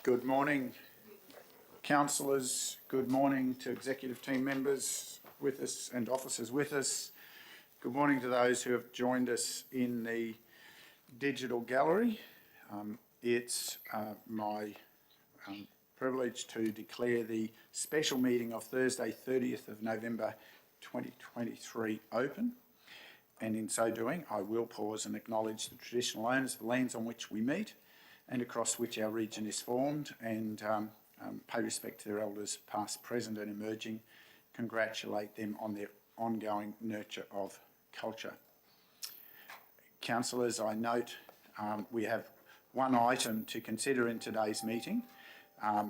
Good morning, councillors. Good morning to executive team members with us and officers with us. Good morning to those who have joined us in the digital gallery. It's my privilege to declare the special meeting of Thursday, 30th of November 2023 open. And in so doing, I will pause and acknowledge the traditional owners of the lands on which we meet and across which our region is formed, and pay respect to their elders past, present and emerging, congratulate them on their ongoing nurture of culture. Councillors, I note we have one item to consider in today's meeting.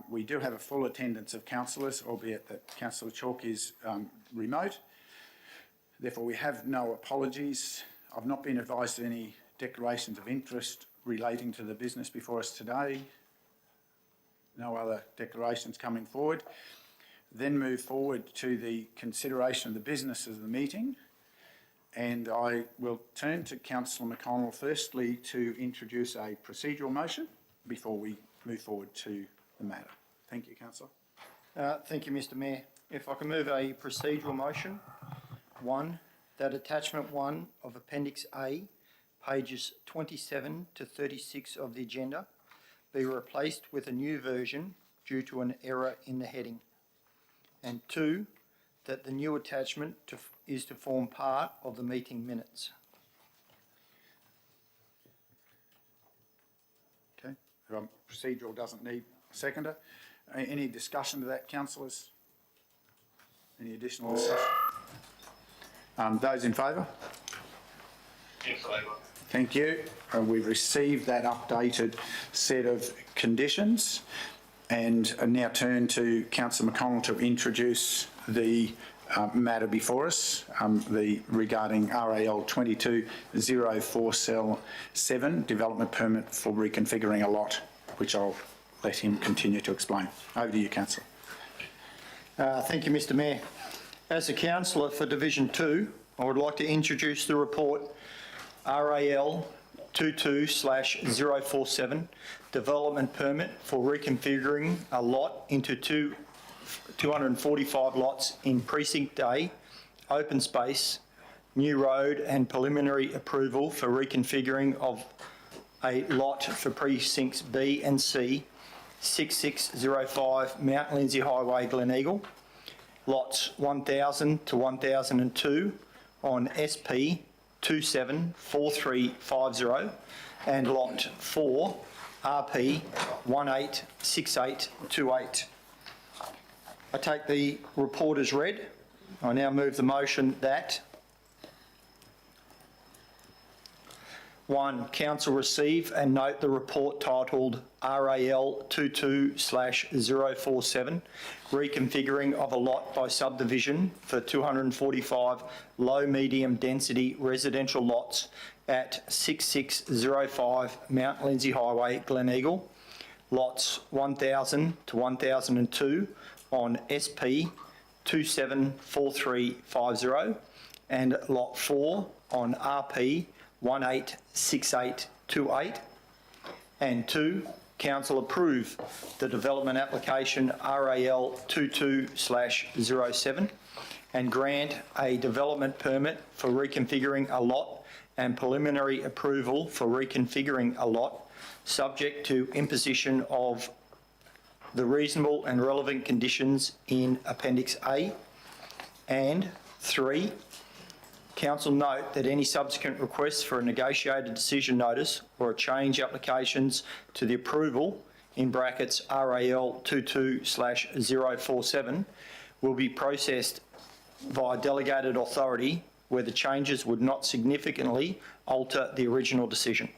We do have a full attendance of councillors, albeit that Councillor Chalk is remote. Therefore, we have no apologies. I've not been advised of any declarations of interest relating to the business before us today. No other declarations coming forward. Then move forward to the consideration of the business of the meeting. And I will turn to Councillor McConnell firstly to introduce a procedural motion before we move forward to the matter. Thank you, Councillor. Thank you, Mr. Mayor. If I can move a procedural motion. 1, that attachment 1 of Appendix A, pages 27 to 36 of the agenda, be replaced with a new version due to an error in the heading. And 2, that the new attachment is to form part of the meeting minutes. Okay. Procedural doesn't need a seconder. Any discussion to that, councillors? Any additional discussion? Those in favour? In favour. Thank you. We've received that updated set of conditions, and now turn to Councillor McConnell to introduce the matter before us, regarding RAL 2204-7 development permit for reconfiguring a lot, which I'll let him continue to explain. Over to you, Councillor. Thank you, Mr. Mayor. As a councillor for Division 2, I would like to introduce the report RAL 22/047 development permit for reconfiguring a lot into 245 lots in Precinct A, open space, new road, and preliminary approval for reconfiguring of a lot for Precincts B and C, 6605 Mount Lindsay Highway, Gleneagle, lots 1000 to 1002 on SP 274350 and lot 4 RP 186828. I take the report as read. I now move the motion that 1. Council receive and note the report titled RAL 22/047 reconfiguring of a lot by subdivision for 245 low medium density residential lots at 6605 Mount Lindsay Highway, Gleneagle, lots 1000 to 1002 on SP 274350 and lot 4 on RP 186828, and 2, Council approve the development application RAL 22/07 and grant a development permit for reconfiguring a lot and preliminary approval for reconfiguring a lot, subject to imposition of the reasonable and relevant conditions in Appendix A. And 3, Council note that any subsequent requests for a negotiated decision notice or a change applications to the approval in brackets RAL 22/047 will be processed via delegated authority where the changes would not significantly alter the original decision.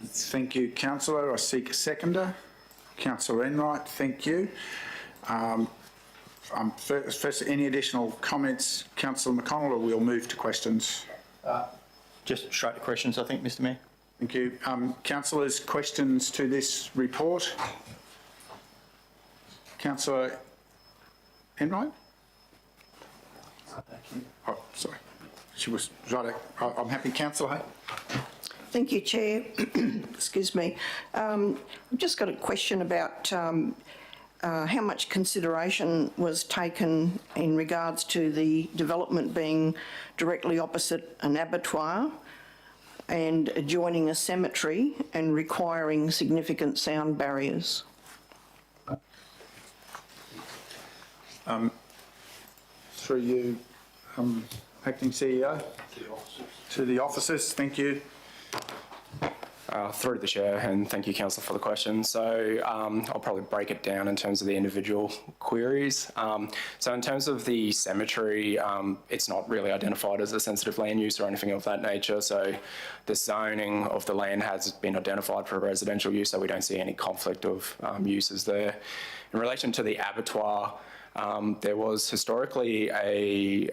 Thank you, Councillor. I seek a seconder. Councillor Enright, thank you. First, any additional comments, Councillor McConnell, or we'll move to questions? Just straight to questions, I think, Mr. Mayor. Thank you. Councillors, questions to this report? Councillor Enright? Oh, sorry. She was right. I'm happy, Councillor. Thank you, Chair. Excuse me. I've just got a question about how much consideration was taken in regards to the development being directly opposite an abattoir and adjoining a cemetery and requiring significant sound barriers. Through you, Acting CEO. To the officers, thank you. Through the chair, and thank you, Councillor, for the question. So I'll probably break it down in terms of the individual queries. So in terms of the cemetery, it's not really identified as a sensitive land use or anything of that nature. So the zoning of the land has been identified for residential use, so we don't see any conflict of uses there. In relation to the abattoir, there was historically a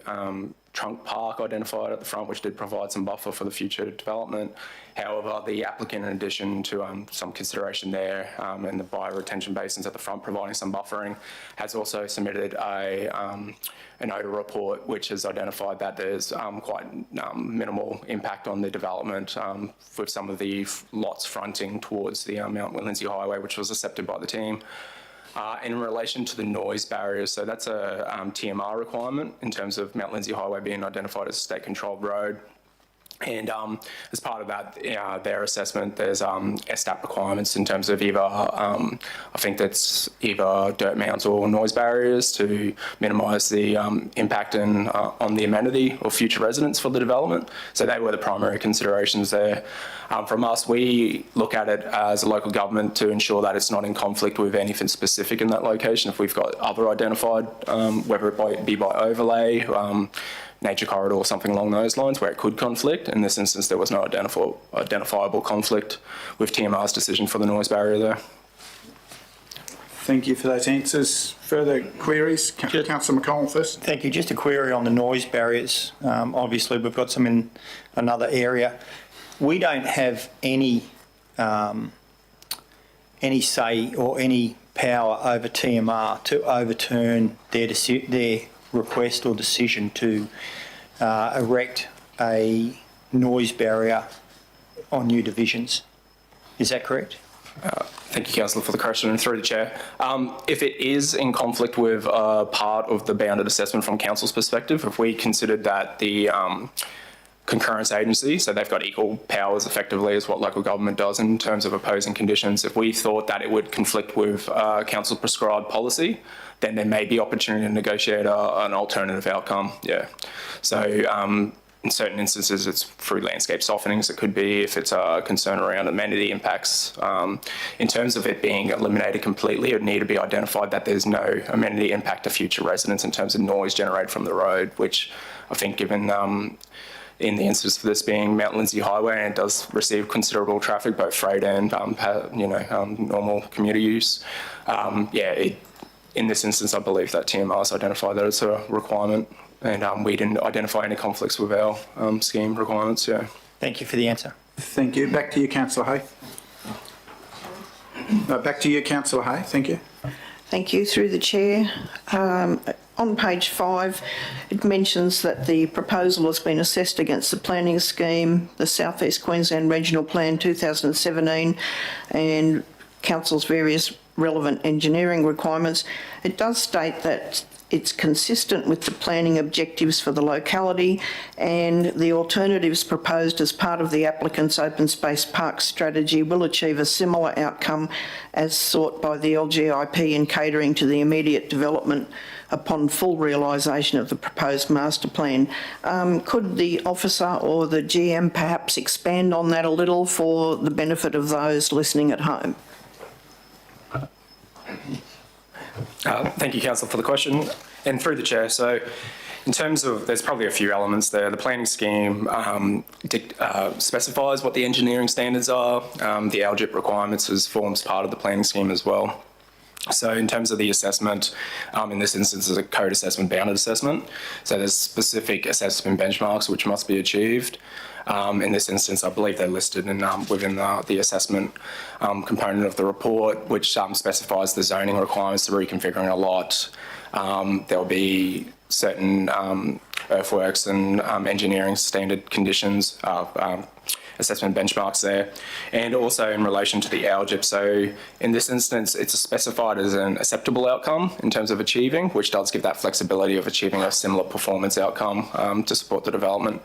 trunk park identified at the front, which did provide some buffer for the future development. However, the applicant, in addition to some consideration there and the bio-retention basins at the front providing some buffering, has also submitted an odour report which has identified that there's quite minimal impact on the development with some of the lots fronting towards the Mount Lindsay Highway, which was accepted by the team. In relation to the noise barriers, so that's a TMR requirement in terms of Mount Lindsay Highway being identified as a state-controlled road. And as part of that, their assessment, there's STAP requirements in terms of either, I think that's either dirt mounds or noise barriers to minimise the impact on the amenity or future residents for the development. So they were the primary considerations there. From us, we look at it as a local government to ensure that it's not in conflict with anything specific in that location. If we've got other identified, whether it be by overlay, nature corridor or something along those lines where it could conflict. In this instance, there was no identifiable conflict with TMR's decision for the noise barrier there. Thank you for those answers. Further queries? Councillor McCollum first. Thank you. Just a query on the noise barriers. Obviously, we've got some in another area. We don't have any say or any power over TMR to overturn their request or decision to erect a noise barrier on new divisions. Is that correct? Thank you, Councillor, for the question, and through the chair. If it is in conflict with part of the bounded assessment from council's perspective, if we considered that the concurrence agency, so they've got equal powers effectively as what local government does in terms of opposing conditions, if we thought that it would conflict with council prescribed policy, then there may be opportunity to negotiate an alternative outcome. Yeah. So in certain instances, it's through landscape softenings. It could be if it's a concern around amenity impacts. In terms of it being eliminated completely, it would need to be identified that there's no amenity impact to future residents in terms of noise generated from the road, which I think given in the instance of this being Mount Lindsay Highway, and it does receive considerable traffic, both freight and normal commuter use. In this instance, I believe that TMR has identified that as a requirement, and we didn't identify any conflicts with our scheme requirements. Yeah. Thank you for the answer. Thank you. Back to you, Councillor Hay. Back to you, Councillor Hay. Thank you. Thank you. Through the chair. On page 5, it mentions that the proposal has been assessed against the planning scheme, the South East Queensland Regional Plan 2017, and council's various relevant engineering requirements. It does state that it's consistent with the planning objectives for the locality, and the alternatives proposed as part of the applicant's open space park strategy will achieve a similar outcome as sought by the LGIP in catering to the immediate development upon full realisation of the proposed master plan. Could the officer or the GM perhaps expand on that a little for the benefit of those listening at home? Thank you, Councillor, for the question. And through the chair, so in terms of, there's probably a few elements there. The planning scheme specifies what the engineering standards are. The LGIP requirements forms part of the planning scheme as well. So in terms of the assessment, in this instance, is a code assessment, bounded assessment. So there's specific assessment benchmarks which must be achieved. In this instance, I believe they're listed in, within the assessment component of the report, which specifies the zoning requirements for reconfiguring a lot. There'll be certain earthworks and engineering standard conditions, assessment benchmarks there. And also in relation to the ALGIP. So in this instance, it's specified as an acceptable outcome in terms of achieving, which does give that flexibility of achieving a similar performance outcome to support the development.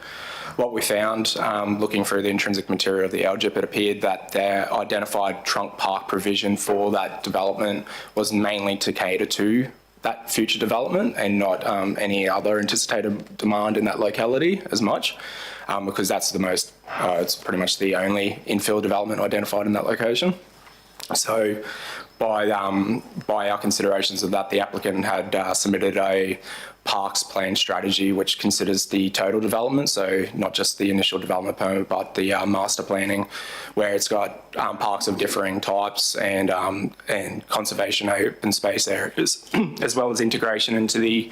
What we found, looking through the intrinsic material of the ALGIP, it appeared that their identified trunk park provision for that development was mainly to cater to that future development and not any other anticipated demand in that locality as much, because that's the most, it's pretty much the only infill development identified in that location. So by our considerations of that, the applicant had submitted a parks plan strategy which considers the total development, so not just the initial development permit but the master planning, where it's got parks of differing types and conservation open space areas as well as integration into the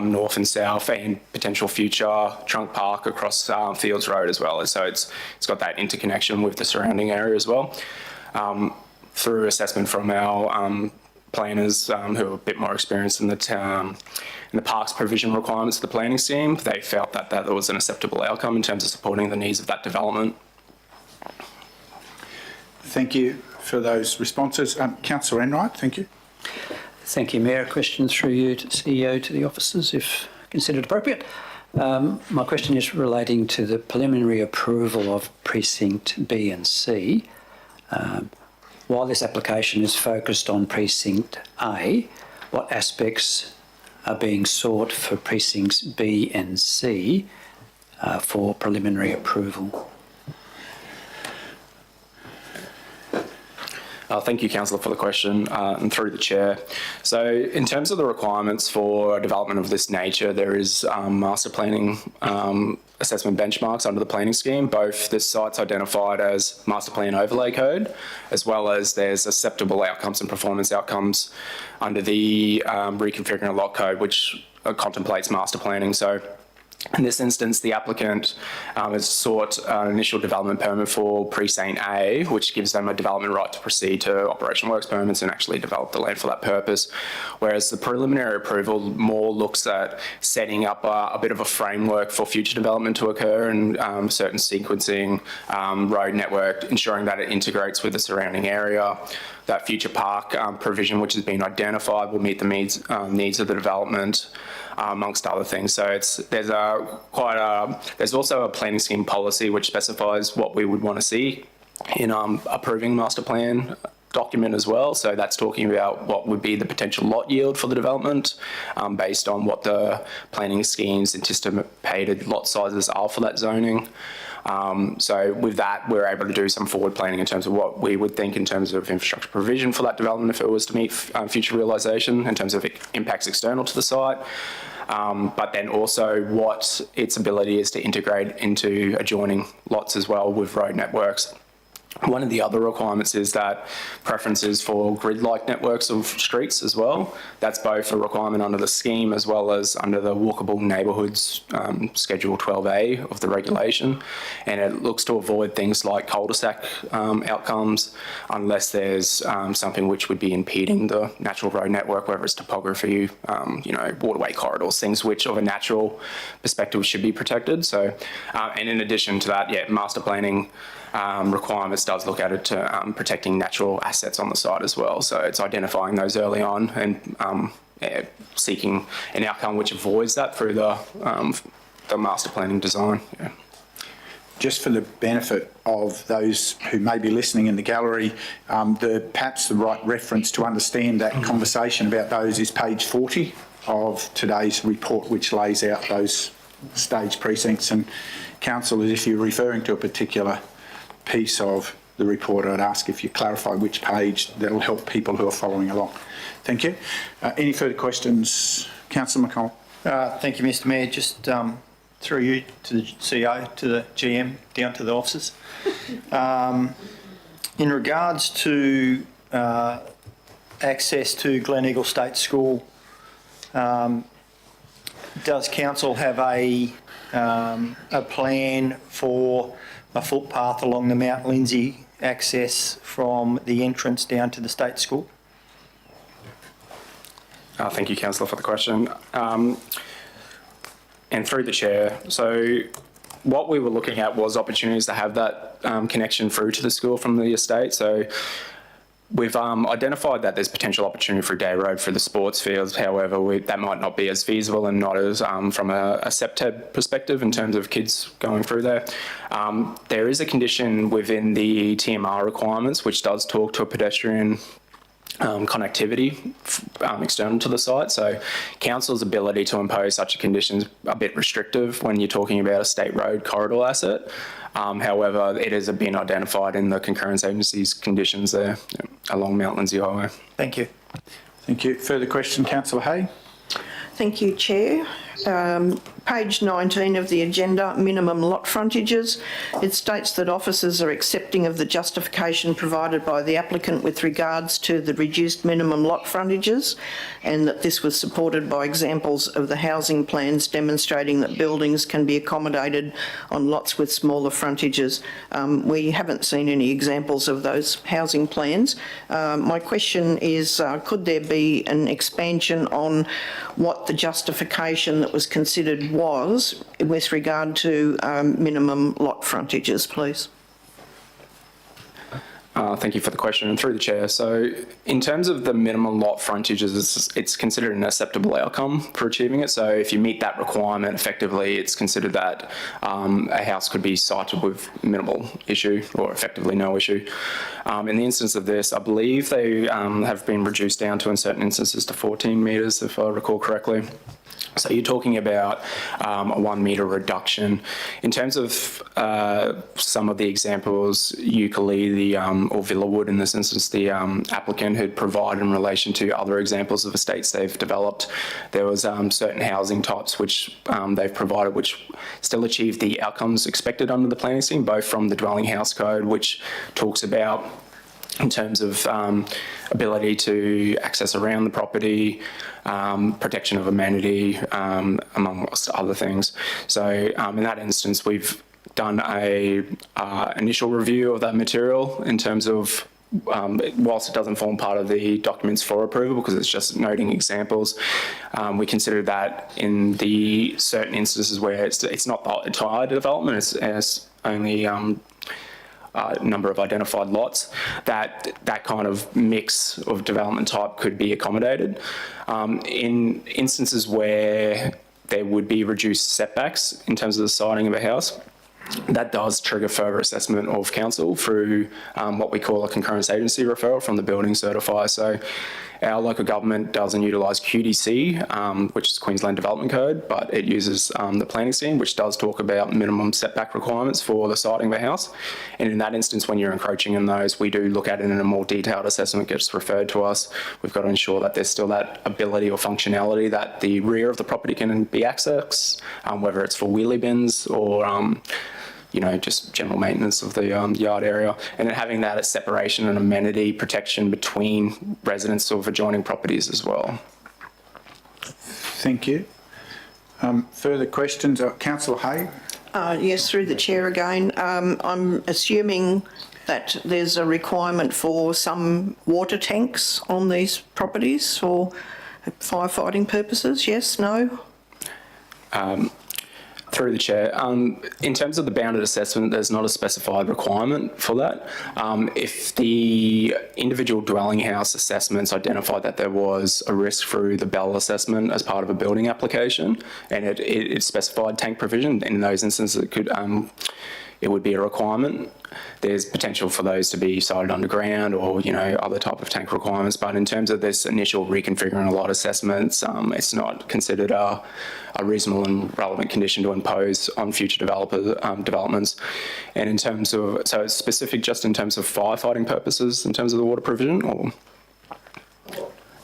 north and south and potential future trunk park across Fields Road as well. So it's got that interconnection with the surrounding area as well. Through assessment from our planners who are a bit more experienced in the parks provision requirements of the planning scheme, they felt that that was an acceptable outcome in terms of supporting the needs of that development. Thank you for those responses. Councillor Enright, thank you. Thank you, Mayor. Question through you to CEO to the officers, if considered appropriate. My question is relating to the preliminary approval of Precinct B and C. While this application is focused on Precinct A, what aspects are being sought for Precincts B and C for preliminary approval? Thank you, Councillor, for the question, and through the Chair. So in terms of the requirements for a development of this nature, there is master planning assessment benchmarks under the planning scheme. Both the sites identified as master plan overlay code, as well as there's acceptable outcomes and performance outcomes under the reconfiguring a lot code, which contemplates master planning. So in this instance, the applicant has sought an initial development permit for Precinct A, which gives them a development right to proceed to operation works permits and actually develop the land for that purpose. Whereas the preliminary approval more looks at setting up a bit of a framework for future development to occur and certain sequencing, road network, ensuring that it integrates with the surrounding area. That future park provision, which has been identified, will meet the needs of the development, amongst other things. So there's also a planning scheme policy which specifies what we would want to see in approving master plan document as well. So that's talking about what would be the potential lot yield for the development based on what the planning scheme's anticipated lot sizes are for that zoning. So with that, we're able to do some forward planning in terms of what we would think in terms of infrastructure provision for that development if it was to meet future realisation in terms of impacts external to the site. But then also what its ability is to integrate into adjoining lots as well with road networks. One of the other requirements is that preferences for grid-like networks of streets as well. That's both a requirement under the scheme as well as under the Walkable Neighbourhoods Schedule 12A of the regulation. And it looks to avoid things like cul-de-sac outcomes unless there's something which would be impeding the natural road network, whether it's topography, waterway corridors, things which of a natural perspective should be protected. So, and in addition to that, master planning requirements does look at it to protecting natural assets on the site as well. So it's identifying those early on and seeking an outcome which avoids that through the master planning design. Yeah. Just for the benefit of those who may be listening in the gallery, perhaps the right reference to understand that conversation about those is page 40 of today's report, which lays out those stage precincts. And councillors, if you're referring to a particular piece of the report, I'd ask if you clarify which page. That'll help people who are following along. Thank you. Any further questions? Councillor McConnell. Thank you, Mr Mayor. Just through you to the CEO, to the GM, down to the officers. In regards to access to Gleneagle State School, does council have a plan for a footpath along the Mount Lindsay access from the entrance down to the state school? Thank you, Councillor, for the question. And through the Chair, so what we were looking at was opportunities to have that connection through to the school from the estate. So we've identified that there's potential opportunity for a day road for the sports fields. However, that might not be as feasible and not as from a SEPTED perspective in terms of kids going through there. There is a condition within the TMR requirements which does talk to a pedestrian connectivity external to the site. So council's ability to impose such a condition is a bit restrictive when you're talking about a state road corridor asset. However, it has been identified in the concurrence agency's conditions there along Mount Lindsay Highway. Thank you. Thank you. Further question, councillor Hay? Thank you, Chair. Page 19 of the agenda, minimum lot frontages. It states that officers are accepting of the justification provided by the applicant with regards to the reduced minimum lot frontages, and that this was supported by examples of the housing plans demonstrating that buildings can be accommodated on lots with smaller frontages. We haven't seen any examples of those housing plans. My question is, could there be an expansion on what the justification that was considered was with regard to minimum lot frontages, please? Thank you for the question, and through the chair. So in terms of the minimum lot frontages, it's considered an acceptable outcome for achieving it. So if you meet that requirement, effectively it's considered that a house could be sited with minimal issue or effectively no issue. In the instance of this, I believe they have been reduced down to, in certain instances, to 14 metres, if I recall correctly. So you're talking about a 1 metre reduction. In terms of some of the examples, Euclid or Villawood, in this instance, the applicant had provided in relation to other examples of estates they've developed, there was certain housing types which they've provided which still achieve the outcomes expected under the planning scheme, both from the dwelling house code, which talks about in terms of ability to access around the property, protection of amenity, amongst other things. So in that instance, we've done a initial review of that material in terms of whilst it doesn't form part of the documents for approval because it's just noting examples, we consider that in the certain instances where it's not the entire development, it's only number of identified lots, that kind of mix of development type could be accommodated. In instances where there would be reduced setbacks in terms of the siting of a house, that does trigger further assessment of council through what we call a concurrence agency referral from the building certifier. So our local government doesn't utilise QDC, which is Queensland Development Code, but it uses the planning scheme, which does talk about minimum setback requirements for the siting of a house. And in that instance, when you're encroaching in those, we do look at it in a more detailed assessment, gets referred to us. We've got to ensure that there's still that ability or functionality that the rear of the property can be accessed, whether it's for wheelie bins or you know, just general maintenance of the yard area, and then having that as separation and amenity protection between residents of adjoining properties as well. Thank you. Further questions? Councillor Hay? Yes, through the chair again. I'm assuming that there's a requirement for some water tanks on these properties for firefighting purposes, yes, no? Through the chair, in terms of the bounded assessment, there's not a specified requirement for that. If the individual dwelling house assessments identified that there was a risk through the Bell assessment as part of a building application, and it specified tank provision, in those instances it would be a requirement. There's potential for those to be sited underground or, you know, other type of tank requirements. But in terms of this initial reconfiguring a lot assessments, it's not considered a reasonable and relevant condition to impose on future developments. And in terms of, so it's specific just in terms of firefighting purposes, in terms of the water provision, or?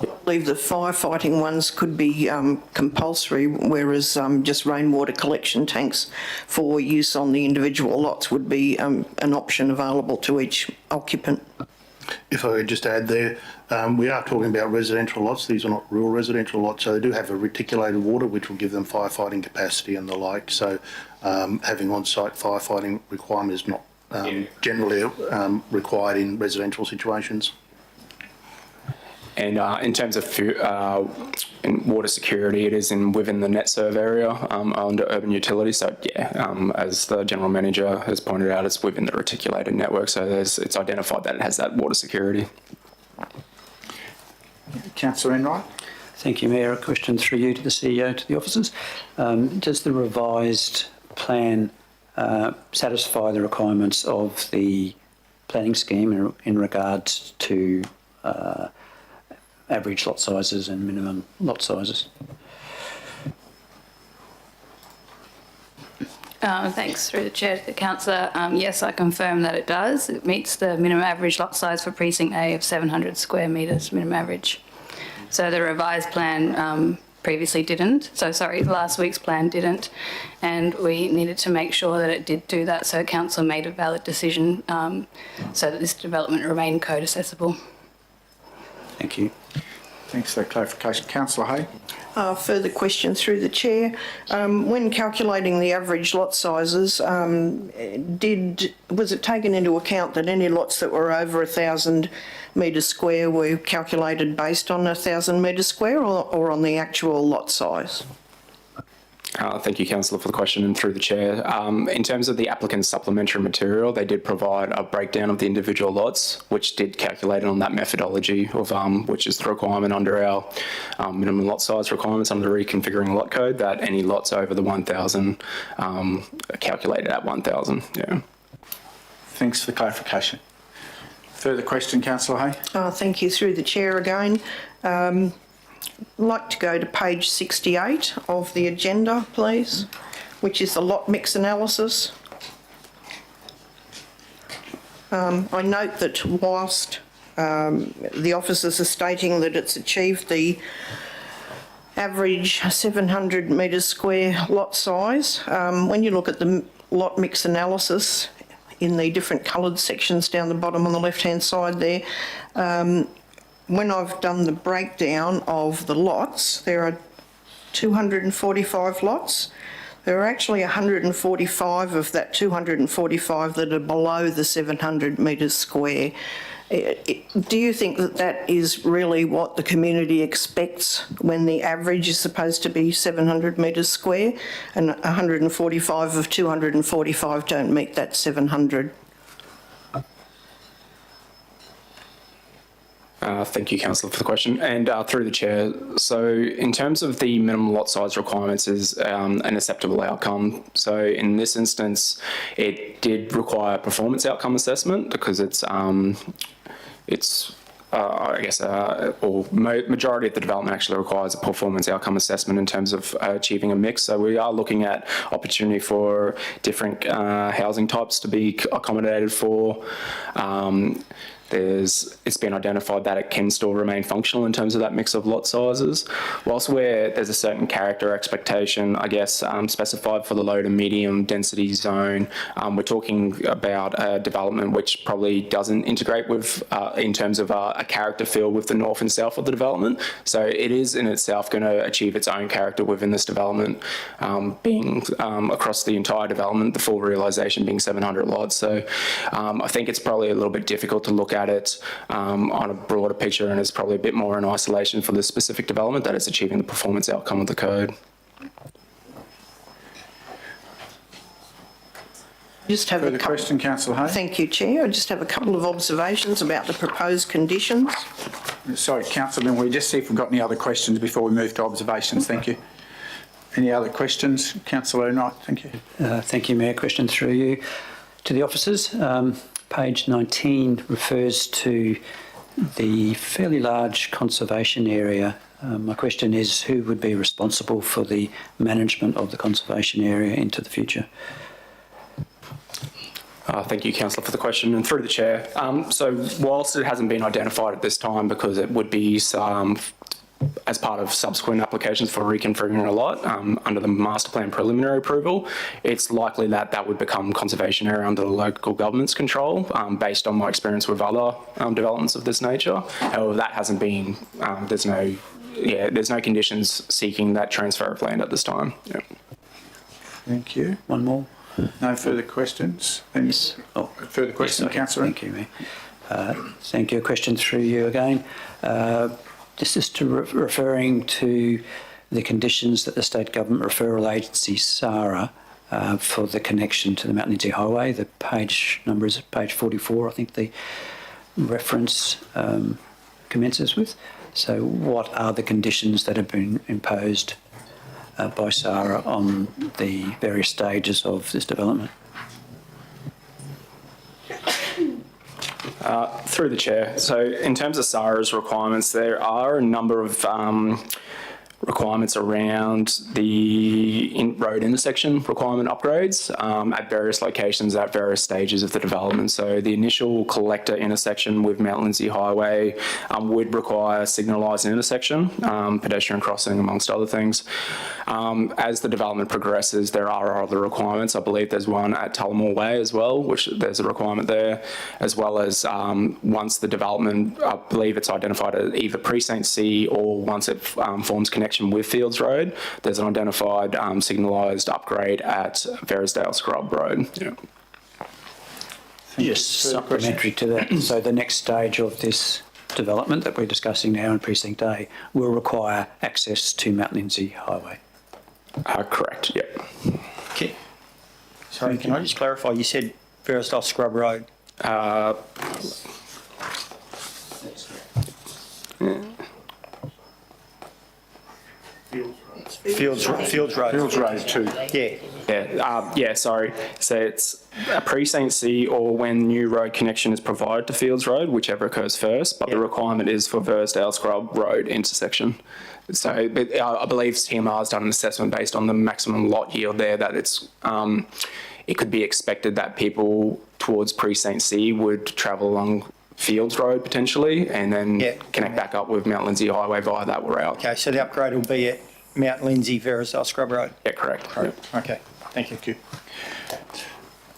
I believe the firefighting ones could be compulsory, whereas just rainwater collection tanks for use on the individual lots would be an option available to each occupant. If I could just add there, we are talking about residential lots. These are not rural residential lots, so they do have a reticulated water which will give them firefighting capacity and the like. So having on-site firefighting requirement is not generally required in residential situations. And in terms of in water security, it is within the net serve area under urban utilities. So yeah, as the general manager has pointed out, it's within the reticulated network. So it's identified that it has that water security. Councillor Enright. Thank you, Mayor. A question through you to the CEO, to the officers. Does the revised plan satisfy the requirements of the planning scheme in regards to average lot sizes and minimum lot sizes? Thanks through the chair to the councillor. Yes, I confirm that it does. It meets the minimum average lot size for precinct A of 700 square metres minimum average. So the revised plan previously didn't. So sorry, last week's plan didn't, and we needed to make sure that it did do that. So council made a valid decision so that this development remained code accessible. Thank you. Thanks for that clarification. Councillor Hay. Further question through the chair. When calculating the average lot sizes, was it taken into account that any lots that were over 1,000 metres square were calculated based on 1,000 metres square or on the actual lot size? Thank you, Councillor, for the question and through the chair. In terms of the applicant's supplementary material, they did provide a breakdown of the individual lots, which did calculate it on that methodology of which is the requirement under our minimum lot size requirements under the reconfiguring lot code, that any lots over the 1,000 are calculated at 1,000. Yeah. Thanks for the clarification. Further question, Councillor Hay. Thank you. Through the chair again. I'd like to go to page 68 of the agenda, please, which is the lot mix analysis. I note that whilst the officers are stating that it's achieved the average 700 metres square lot size, when you look at the lot mix analysis in the different coloured sections down the bottom on the left-hand side there, when I've done the breakdown of the lots, there are 245 lots. There are actually 145 of that 245 that are below the 700 metres square. Do you think that that is really what the community expects when the average is supposed to be 700 metres square and 145 of 245 don't meet that 700? Thank you, Councillor, for the question. And through the chair, so in terms of the minimum lot size requirements is an acceptable outcome. So in this instance, it did require a performance outcome assessment because it's I guess, or majority of the development actually requires a performance outcome assessment in terms of achieving a mix. So we are looking at opportunity for different housing types to be accommodated for. It's been identified that it can still remain functional in terms of that mix of lot sizes. Whilst there's a certain character expectation, I guess, specified for the low to medium density zone, we're talking about a development which probably doesn't integrate with, in terms of a character feel with the north and south of the development. So it is in itself going to achieve its own character within this development, being across the entire development, the full realisation being 700 lots. So I think it's probably a little bit difficult to look at it on a broader picture, and it's probably a bit more in isolation for this specific development that it's achieving the performance outcome of the code. Just have Further question, Councillor Hay. Thank you, Chair. I just have a couple of observations about the proposed conditions. Sorry, Councillor, we just see if we've got any other questions before we move to observations. Thank you. Any other questions? Councillor Enright, thank you. Thank you, Mayor. Question through you to the officers. Page 19 refers to the fairly large conservation area. My question is, who would be responsible for the management of the conservation area into the future? Thank you, Councillor, for the question and through the chair. So whilst it hasn't been identified at this time because it would be as part of subsequent applications for reconfiguring a lot under the master plan preliminary approval, it's likely that that would become conservation area under the local government's control based on my experience with other developments of this nature. However, that hasn't been, there's no conditions seeking that transfer of land at this time. Yeah. Thank you. One more. No further questions? Yes. Oh, further question, yes, Councillor? Thank you, Mayor. Thank you. A question through you again. This is referring to the conditions that the state government referral agency, SARA, for the connection to the Mount Lindesay Highway. The page number is page 44, I think the reference commences with. So what are the conditions that have been imposed by SARA on the various stages of this development? Through the chair. So in terms of SARA's requirements, there are a number of requirements around the road intersection requirement upgrades at various locations at various stages of the development. So the initial collector intersection with Mount Lindesay Highway would require signalised intersection, pedestrian crossing amongst other things. As the development progresses, there are other requirements. I believe there's one at Tullamore Way as well, which there's a requirement there, as well as once the development, I believe it's identified as either Precinct C or once it forms connection with Fields Road, there's an identified signalised upgrade at Verisdale Scrub Road. Yeah. Just supplementary to that, so the next stage of this development that we're discussing now in Precinct A will require access to Mount Lindesay Highway. Correct, yeah. Okay. Sorry, can I just clarify? You said Verisdale Scrub Road. Fields Road. Fields Road too. Yeah. Sorry. So it's a Precinct C or when new road connection is provided to Fields Road, whichever occurs first, but the requirement is for Verisdale Scrub Road intersection. So I believe TMR has done an assessment based on the maximum lot yield there that it could be expected that people towards Precinct C would travel along Fields Road potentially and then connect back up with Mount Lindesay Highway via that route. Okay, so the upgrade will be at Mount Lindesay, Verisdale Scrub Road? Yeah, correct. Okay, thank you. Thank you.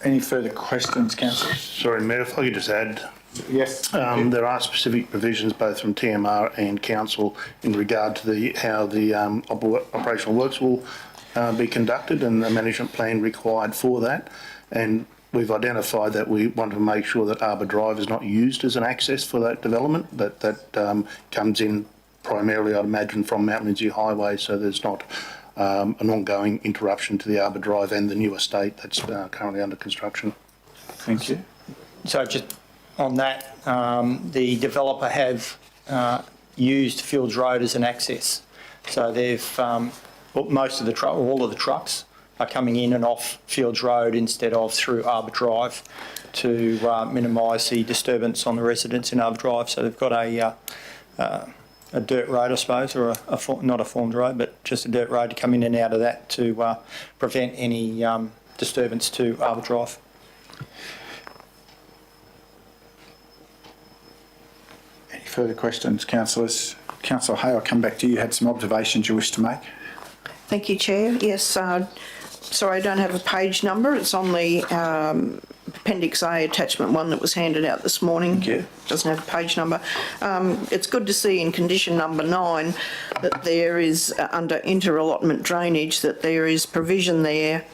Any further questions, councillor? Sorry, Mayor, if I could just add, Yes. there are specific provisions both from TMR and council in regard to how the operational works will be conducted and the management plan required for that. And we've identified that we want to make sure that Arbour Drive is not used as an access for that development, that comes in primarily, I'd imagine, from Mount Lindesay Highway, so there's not an ongoing interruption to the Arbour Drive and the new estate that's currently under construction. Thank you. So just on that, the developer have used Fields Road as an access. So they've, most of the all of the trucks are coming in and off Fields Road instead of through Arbour Drive to minimise the disturbance on the residents in Arbour Drive. So they've got a dirt road, I suppose, or not a formed road, but just a dirt road to come in and out of that to prevent any disturbance to Arbour Drive. Any further questions, councillors? Councillor Hay, I'll come back to you. You had some observations you wish to make. Thank you, Chair. Yes, sorry, I don't have a page number. It's on the Appendix A, Attachment 1 that was handed out this morning. Thank you. Doesn't have a page number. It's good to see in condition number 9 that there is, under inter-allotment drainage, that there is provision there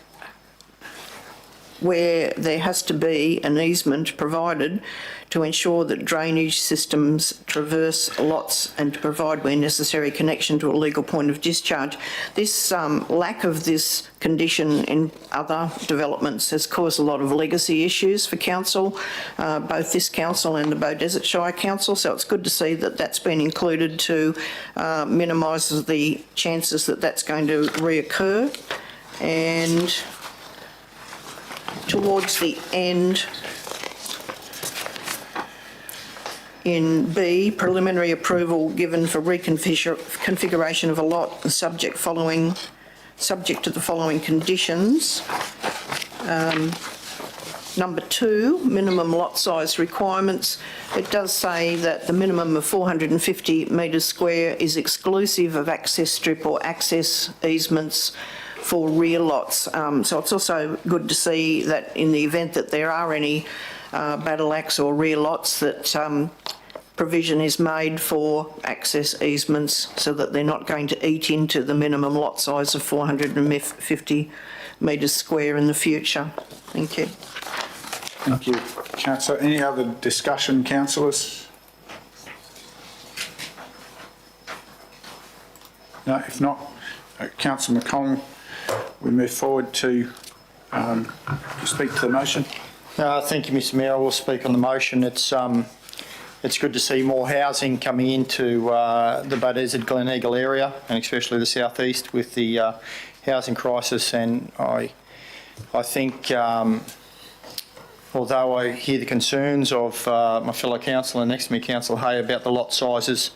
where there has to be an easement provided to ensure that drainage systems traverse lots and to provide where necessary connection to a legal point of discharge. This lack of this condition in other developments has caused a lot of legacy issues for council, both this council and the Bow Desert Shire Council, so it's good to see that that's been included to minimise the chances that that's going to reoccur. And towards the end, in B, preliminary approval given for reconfiguration of a lot subject to the following conditions. Number 2, minimum lot size requirements. It does say that the minimum of 450 metres square is exclusive of access strip or access easements for rear lots. So it's also good to see that in the event that there are any battle axe or rear lots, that provision is made for access easements so that they're not going to eat into the minimum lot size of 450 metres square in the future. Thank you. Thank you, councillor. Any other discussion, councillors? No, if not, Councillor McCollum, we move forward to speak to the motion. Thank you, Mr Mayor. I will speak on the motion. It's good to see more housing coming into the Bay Desert Glen Eagle area, and especially the southeast with the housing crisis. And I think, although I hear the concerns of my fellow councillor next to me, Councillor Hay, about the lot sizes,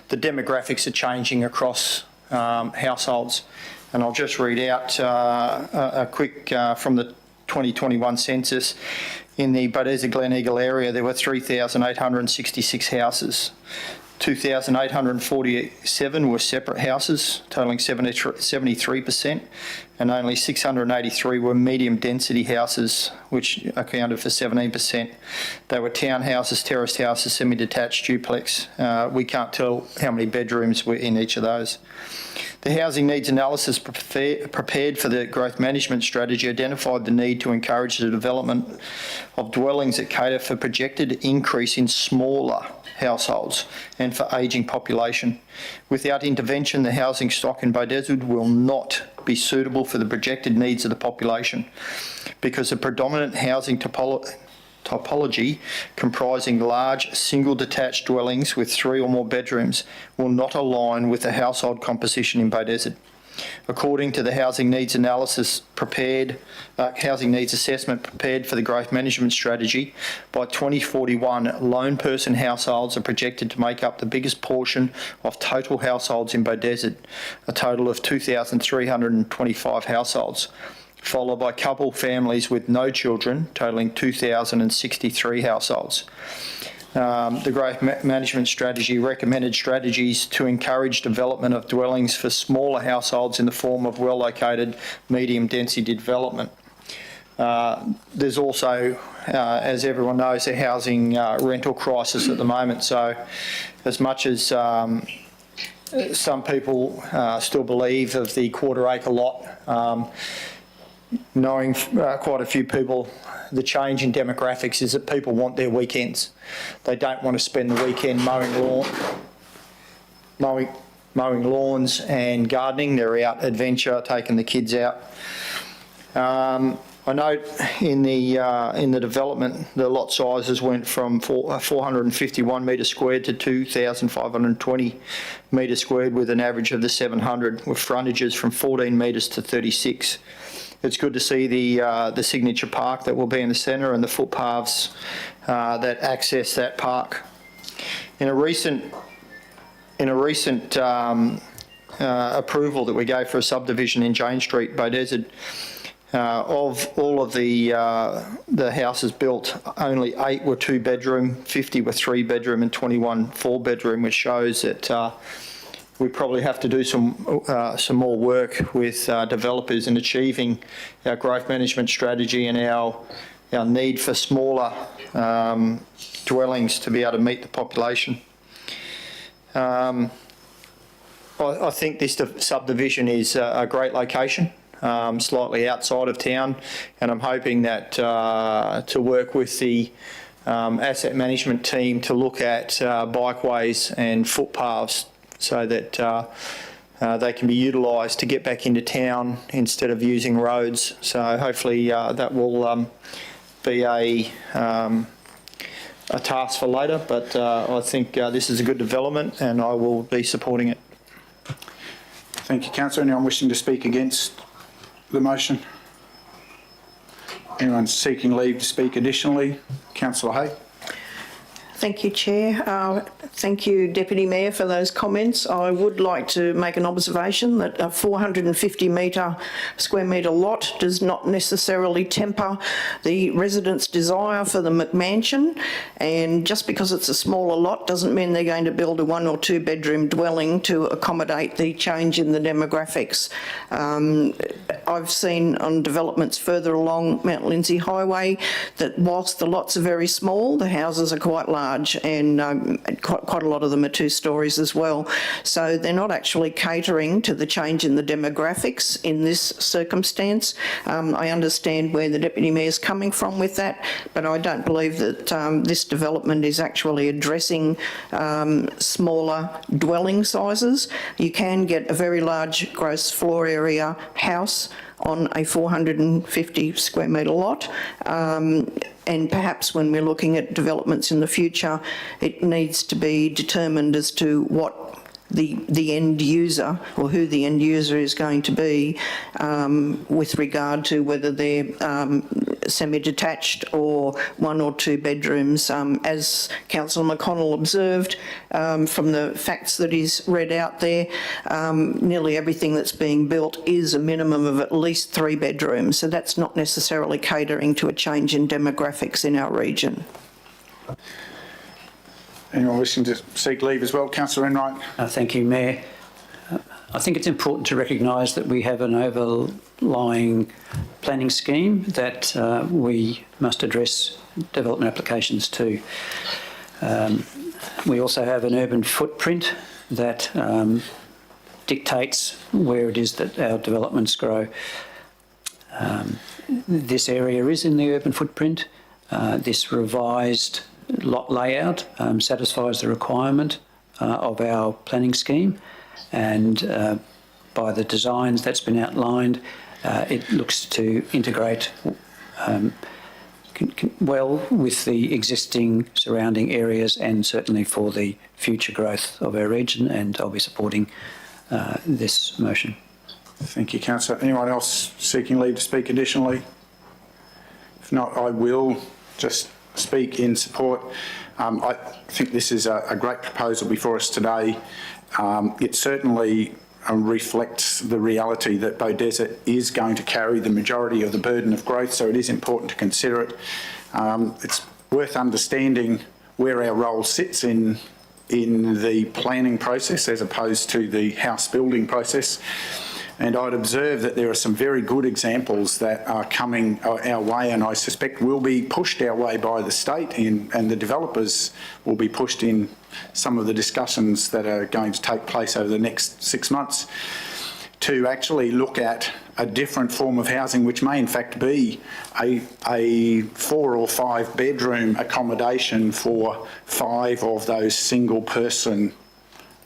the demographics are changing across households. And I'll just read out a quick from the 2021 census. In the Bay Desert Glen Eagle area, there were 3,866 houses. 2,847 were separate houses, totalling 73%, and only 683 were medium density houses, which accounted for 17%. They were townhouses, terraced houses, semi-detached, duplex. We can't tell how many bedrooms were in each of those. The housing needs analysis prepared for the growth management strategy identified the need to encourage the development of dwellings that cater for projected increase in smaller households and for ageing population. Without intervention, the housing stock in Bay Desert will not be suitable for the projected needs of the population because the predominant housing topology comprising large single detached dwellings with 3 or more bedrooms will not align with the household composition in Bay Desert. According to the housing needs analysis housing needs assessment prepared for the growth management strategy, by 2041, lone person households are projected to make up the biggest portion of total households in Bay Desert, a total of 2,325 households, followed by couple families with no children, totaling 2,063 households. The growth management strategy recommended strategies to encourage development of dwellings for smaller households in the form of well-located medium density development. There's also, as everyone knows, a housing rental crisis at the moment. So as much as some people still believe of the quarter-acre lot, knowing quite a few people, the change in demographics is that people want their weekends. They don't want to spend the weekend mowing lawns and gardening. They're out adventure, taking the kids out. I note in the development, the lot sizes went from 451 metres squared to 2,520 metres squared, with an average of the 700, with frontages from 14 metres to 36. It's good to see the signature park that will be in the centre and the footpaths that access that park. In a recent approval that we gave for a subdivision in Jane Street, Bay Desert, of all of the houses built, only 8 were 2-bedroom, 50 were 3-bedroom, and 21 4-bedroom, which shows that we probably have to do some more work with developers in achieving our growth management strategy and our need for smaller dwellings to be able to meet the population. I think this subdivision is a great location, slightly outside of town, and I'm hoping that to work with the asset management team to look at bikeways and footpaths so that they can be utilised to get back into town instead of using roads. So hopefully that will be a task for later, but I think this is a good development and I will be supporting it. Thank you, Councillor. Anyone wishing to speak against the motion? Anyone seeking leave to speak additionally? Councillor Hay. Thank you, Chair. Thank you, Deputy Mayor, for those comments. I would like to make an observation that a 450 square metre lot does not necessarily temper the residents' desire for the McMansion, and just because it's a smaller lot doesn't mean they're going to build a 1 or 2 bedroom dwelling to accommodate the change in the demographics. I've seen on developments further along Mount Lindesay Highway that whilst the lots are very small, the houses are quite large. large, and quite a lot of them are 2 stories as well. So they're not actually catering to the change in the demographics in this circumstance. I understand where the Deputy Mayor's coming from with that, but I don't believe that this development is actually addressing smaller dwelling sizes. You can get a very large gross floor area house on a 450 square metre lot. And perhaps when we're looking at developments in the future, it needs to be determined as to what the end user, or who the end user is going to be, with regard to whether they're semi-detached or 1 or 2 bedrooms. As Councillor McConnell observed from the facts that he's read out there, nearly everything that's being built is a minimum of at least 3 bedrooms, so that's not necessarily catering to a change in demographics in our region. Anyone wishing to seek leave as well? Councillor Enright. Thank you, Mayor. I think it's important to recognise that we have an overlying planning scheme that we must address development applications to. We also have an urban footprint that dictates where it is that our developments grow. This area is in the urban footprint. This revised lot layout satisfies the requirement of our planning scheme, and by the designs that's been outlined, it looks to integrate well with the existing surrounding areas and certainly for the future growth of our region, and I'll be supporting this motion. Thank you, Councillor. Anyone else seeking leave to speak additionally? If not, I will just speak in support. I think this is a great proposal before us today. It certainly reflects the reality that Beaudesert is going to carry the majority of the burden of growth, so it is important to consider it. It's worth understanding where our role sits in the planning process as opposed to the house building process. And I'd observe that there are some very good examples that are coming our way, and I suspect will be pushed our way by the state, and the developers will be pushed in some of the discussions that are going to take place over the next 6 months to actually look at a different form of housing, which may in fact be a 4 or 5 bedroom accommodation for 5 of those single person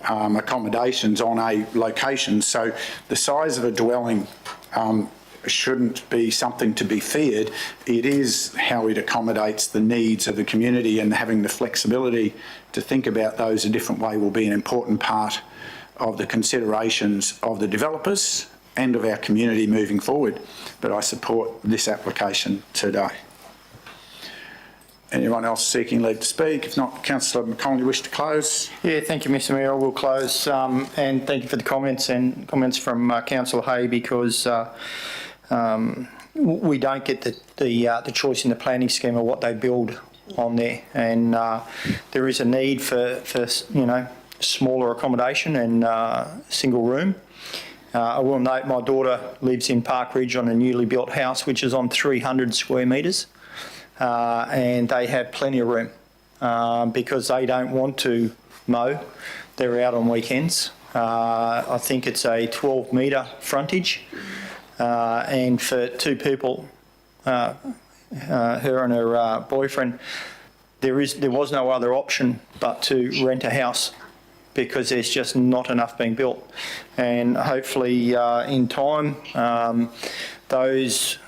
accommodations on a location. So the size of a dwelling shouldn't be something to be feared. It is how it accommodates the needs of the community, and having the flexibility to think about those a different way will be an important part of the considerations of the developers and of our community moving forward. But I support this application today. Anyone else seeking leave to speak? If not, Councillor McConnell, you wish to close? Yeah, thank you, Mr Mayor. I will close, and thank you for the comments from Councillor Hay, because we don't get the choice in the planning scheme of what they build on there, and there is a need for smaller accommodation and single room. I will note my daughter lives in Park Ridge on a newly built house which is on 300 square metres. And they have plenty of room because they don't want to mow. They're out on weekends. I think it's a 12-metre frontage, and for 2 people, her and her boyfriend, there was no other option but to rent a house, because there's just not enough being built. And hopefully in time, those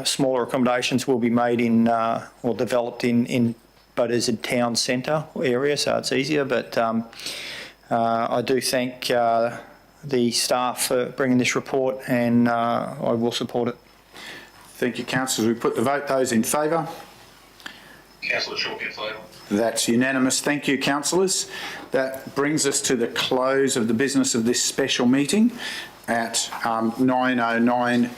smaller accommodations will be made in or developed in Beaudesert town centre area, so it's easier. But I do thank the staff for bringing this report, and I will support it. Thank you, councillors. We put the vote. Those in favour? Councillor Chalk in favour. That's unanimous. Thank you, councillors. That brings us to the close of the business of this special meeting at 9:09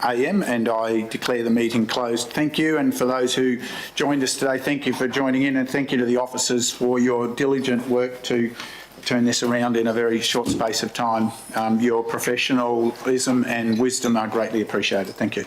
a.m. and I declare the meeting closed. Thank you, and for those who joined us today, thank you for joining in, and thank you to the officers for your diligent work to turn this around in a very short space of time. Your professionalism and wisdom are greatly appreciated. Thank you.